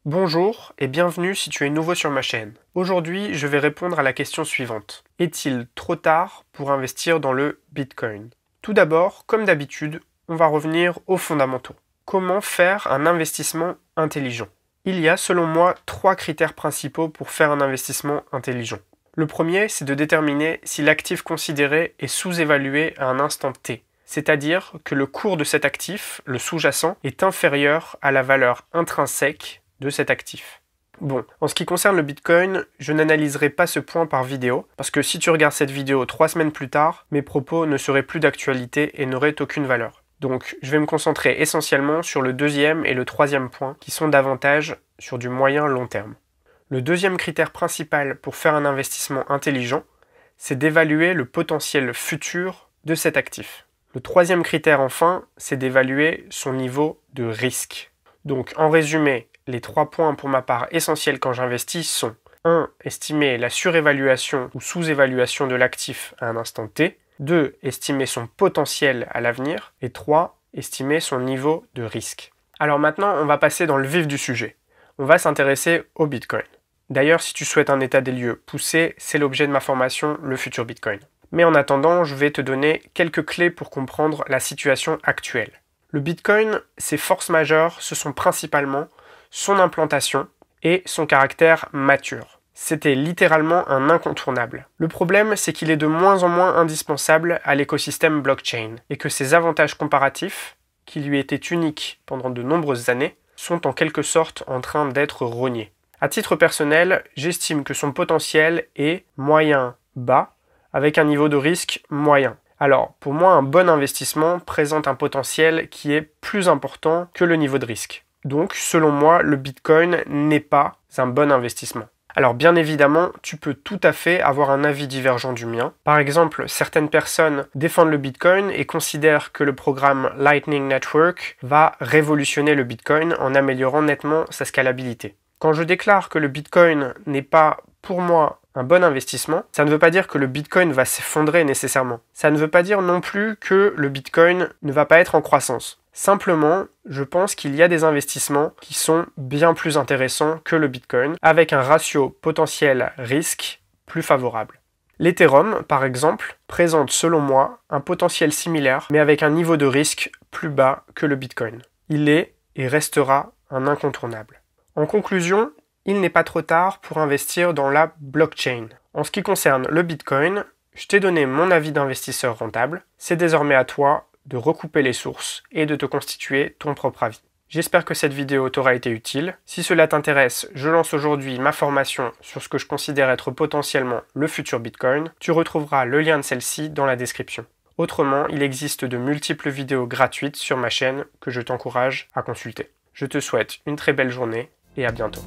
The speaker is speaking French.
Bonjour et bienvenue si tu es nouveau sur ma chaîne. Aujourd'hui, je vais répondre à la question suivante. Est-il trop tard pour investir dans le Bitcoin? Tout d'abord, comme d'habitude, on va revenir aux fondamentaux. Comment faire un investissement intelligent? Il y a, selon moi, 3 critères principaux pour faire un investissement intelligent. Le premier, c'est de déterminer si l'actif considéré est sous-évalué à un instant T. C'est-à-dire que le cours de cet actif, le sous-jacent, est inférieur à la valeur intrinsèque de cet actif. Bon, en ce qui concerne le Bitcoin, je n'analyserai pas ce point par vidéo, parce que si tu regardes cette vidéo 3 semaines plus tard, mes propos ne seraient plus d'actualité et n'auraient aucune valeur. Donc, je vais me concentrer essentiellement sur le deuxième et le troisième point, qui sont davantage sur du moyen-long terme. Le deuxième critère principal pour faire un investissement intelligent, c'est d'évaluer le potentiel futur de cet actif. Le troisième critère enfin, c'est d'évaluer son niveau de risque. Donc, en résumé, les 3 points pour ma part essentiels quand j'investis sont 1. Estimer la surévaluation ou sous-évaluation de l'actif à un instant T. 2. Estimer son potentiel à l'avenir. Et 3. Estimer son niveau de risque. Alors maintenant, on va passer dans le vif du sujet. On va s'intéresser au Bitcoin. D'ailleurs, si tu souhaites un état des lieux poussé, c'est l'objet de ma formation, le futur Bitcoin. Mais en attendant, je vais te donner quelques clés pour comprendre la situation actuelle. Le Bitcoin, ses forces majeures, ce sont principalement son implantation et son caractère mature. C'était littéralement un incontournable. Le problème, c'est qu'il est de moins en moins indispensable à l'écosystème blockchain et que ses avantages comparatifs, qui lui étaient uniques pendant de nombreuses années, sont en quelque sorte en train d'être rognés. À titre personnel, j'estime que son potentiel est moyen-bas avec un niveau de risque moyen. Alors, pour moi, un bon investissement présente un potentiel qui est plus important que le niveau de risque. Donc, selon moi, le Bitcoin n'est pas un bon investissement. Alors, bien évidemment, tu peux tout à fait avoir un avis divergent du mien. Par exemple, certaines personnes défendent le Bitcoin et considèrent que le programme Lightning Network va révolutionner le Bitcoin en améliorant nettement sa scalabilité. Quand je déclare que le Bitcoin n'est pas, pour moi, un bon investissement, ça ne veut pas dire que le Bitcoin va s'effondrer nécessairement. Ça ne veut pas dire non plus que le Bitcoin ne va pas être en croissance. Simplement, je pense qu'il y a des investissements qui sont bien plus intéressants que le Bitcoin, avec un ratio potentiel-risque plus favorable. L'Ethereum, par exemple, présente selon moi un potentiel similaire, mais avec un niveau de risque plus bas que le Bitcoin. Il est et restera un incontournable. En conclusion, il n'est pas trop tard pour investir dans la blockchain. En ce qui concerne le Bitcoin, je t'ai donné mon avis d'investisseur rentable. C'est désormais à toi de recouper les sources et de te constituer ton propre avis. J'espère que cette vidéo t'aura été utile. Si cela t'intéresse, je lance aujourd'hui ma formation sur ce que je considère être potentiellement le futur Bitcoin. Tu retrouveras le lien de celle-ci dans la description. Autrement, il existe de multiples vidéos gratuites sur ma chaîne que je t'encourage à consulter. Je te souhaite une très belle journée et à bientôt.